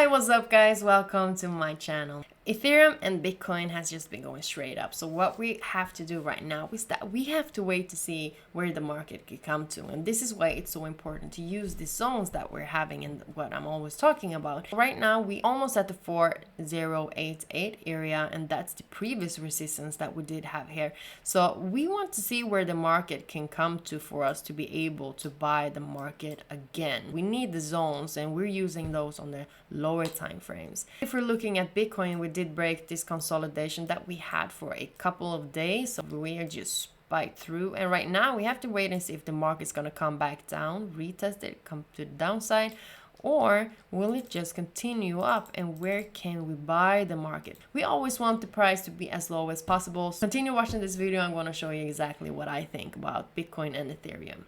Hi, what's up guys? Welcome to my channel. Ethereum and Bitcoin has just been going straight up. So what we have to do right now is that we have to wait to see where the market could come to. And this is why it's so important to use the zones that we're having and what I'm always talking about. Right now, we almost at the 4088 area, and that's the previous resistance that we did have here. So we want to see where the market can come to for us to be able to buy the market again. We need the zones, and we're using those on the lower time frames. If we're looking at Bitcoin, we did break this consolidation that we had for a couple of days, so we are just spiked through, and right now we have to wait and see if the market's going to come back down, retest it, come to the downside, or will it just continue up, and where can we buy the market? We always want the price to be as low as possible. So continue watching this video. I'm going to show you exactly what I think about Bitcoin and Ethereum.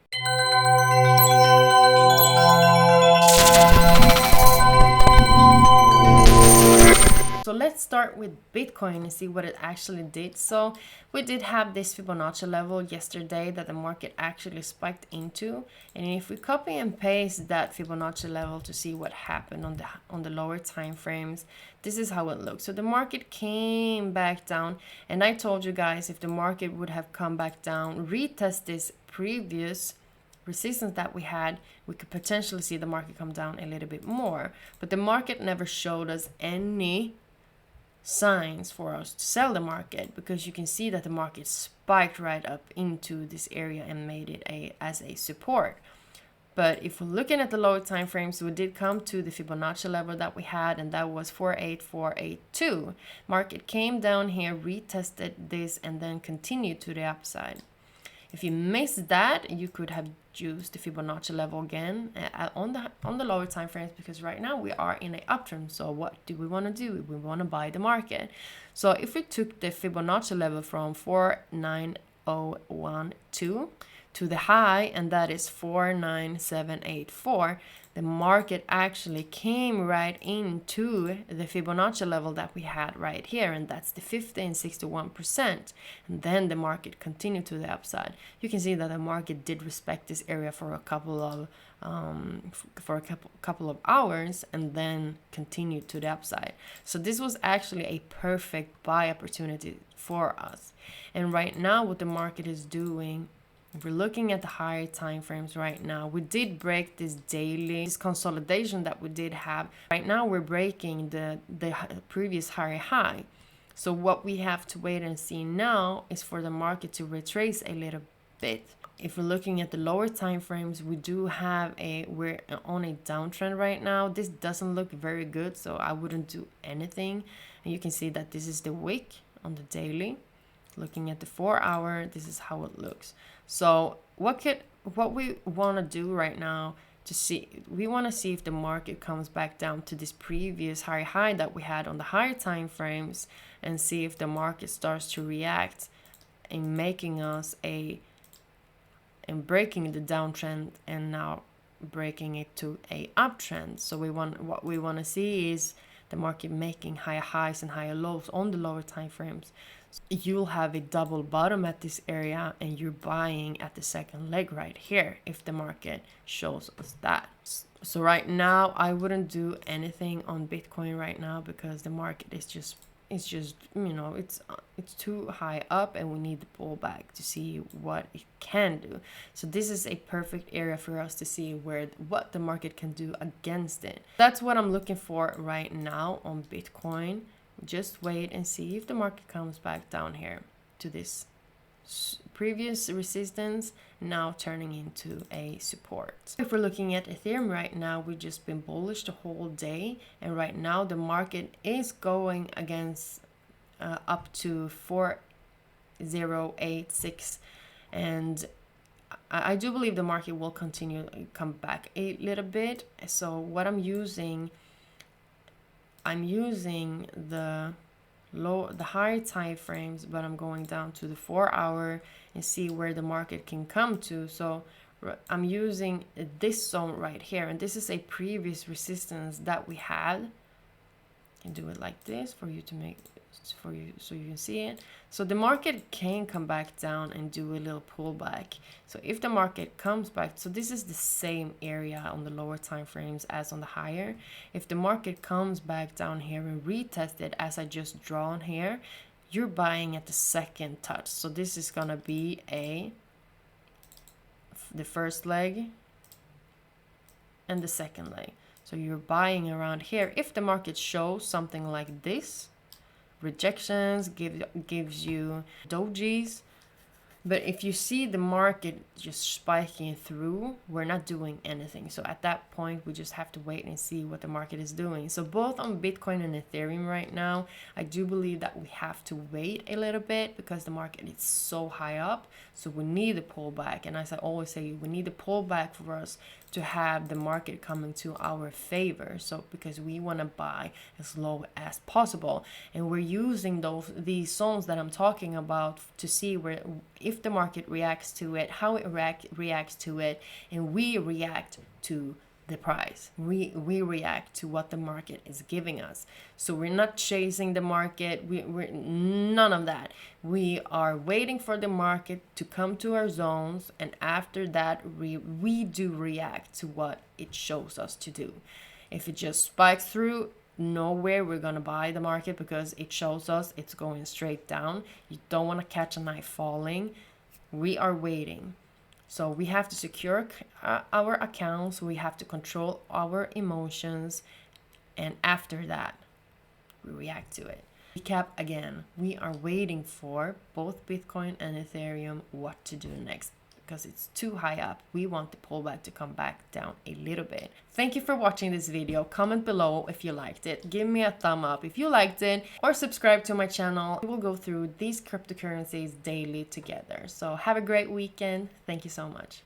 So let's start with Bitcoin and see what it actually did. So we did have this Fibonacci level yesterday that the market actually spiked into, and if we copy and paste that Fibonacci level to see what happened on the lower time frames, this is how it looks. So the market came back down, and I told you guys if the market would have come back down, retest this previous resistance that we had, we could potentially see the market come down a little bit more. But the market never showed us any signs for us to sell the market, because you can see that the market spiked right up into this area and made it as a support. But if we're looking at the lower time frames, we did come to the Fibonacci level that we had, and that was 48482. Market came down here, retested this, and then continued to the upside. If you missed that, you could have used the Fibonacci level again on the lower time frames, because right now we are in an uptrend. So what do we want to do? We want to buy the market. So if we took the Fibonacci level from 49012 to the high, and that is 49784, the market actually came right into the Fibonacci level that we had right here, and that's the 50 and 61%. And then the market continued to the upside. You can see that the market did respect this area for a couple of hours, and then continued to the upside. So this was actually a perfect buy opportunity for us. And right now, what the market is doing, if we're looking at the higher time frames right now, we did break this consolidation that we did have. Right now we're breaking the previous higher high. So what we have to wait and see now is for the market to retrace a little bit. If we're looking at the lower time frames, we do have we're on a downtrend right now. This doesn't look very good, so I wouldn't do anything. And you can see that this is the wick on the daily. Looking at the 4 hour, this is how it looks. So what we want to do right now we want to see if the market comes back down to this previous high that we had on the higher time frames, and see if the market starts to react in making us breaking the downtrend and now breaking it to a uptrend. So what we want to see is the market making higher highs and higher lows on the lower time frames. You'll have a double bottom at this area, and you're buying at the second leg right here if the market shows us that. So right now I wouldn't do anything on Bitcoin right now, because the market is just it's too high up, and we need the pullback to see what it can do. So this is a perfect area for us to see what the market can do against it. That's what I'm looking for right now on Bitcoin. Just wait and see if the market comes back down here to this previous resistance, now turning into a support. If we're looking at Ethereum right now, we've just been bullish the whole day, and right now the market is going against up to 4086, and I do believe the market will continue to come back a little bit. So what I'm using the higher time frames, but I'm going down to the 4 hour and see where the market can come to. So I'm using this zone right here, and this is a previous resistance that we had And do it like this for you to make, for you, so you can see it. So the market can come back down and do a little pullback. So if the market comes back, so this is the same area on the lower time frames as on the higher. If the market comes back down here and retest it as I just drawn here, you're buying at the second touch. So this is gonna be the first leg and the second leg. So you're buying around here. If the market shows something like this, rejections, gives you dojis. But if you see the market just spiking through, we're not doing anything. So at that point, we just have to wait and see what the market is doing. So both on Bitcoin and Ethereum right now, I do believe that we have to wait a little bit because the market is so high up. So we need a pullback. And as I always say, we need a pullback for us to have the market coming to our favor. So because we want to buy as low as possible. And we're using these zones that I'm talking about to see where, if the market reacts to it, how it reacts to it, and we react to the price. We react to what the market is giving us. So we're not chasing the market. We're none of that. We are waiting for the market to come to our zones, and after that we do react to what it shows us to do. If it just spikes through nowhere, we're gonna buy the market because it shows us it's going straight down. You don't want to catch a knife falling. We are waiting. So we have to secure our accounts, we have to control our emotions, and after that, we react to it. Recap again, we are waiting for both Bitcoin and Ethereum what to do next because it's too high up. We want the pullback to come back down a little bit. Thank you for watching this video. Comment below if you liked it. Give me a thumb up if you liked it, or subscribe to my channel. We will go through these cryptocurrencies daily together. So have a great weekend. Thank you so much.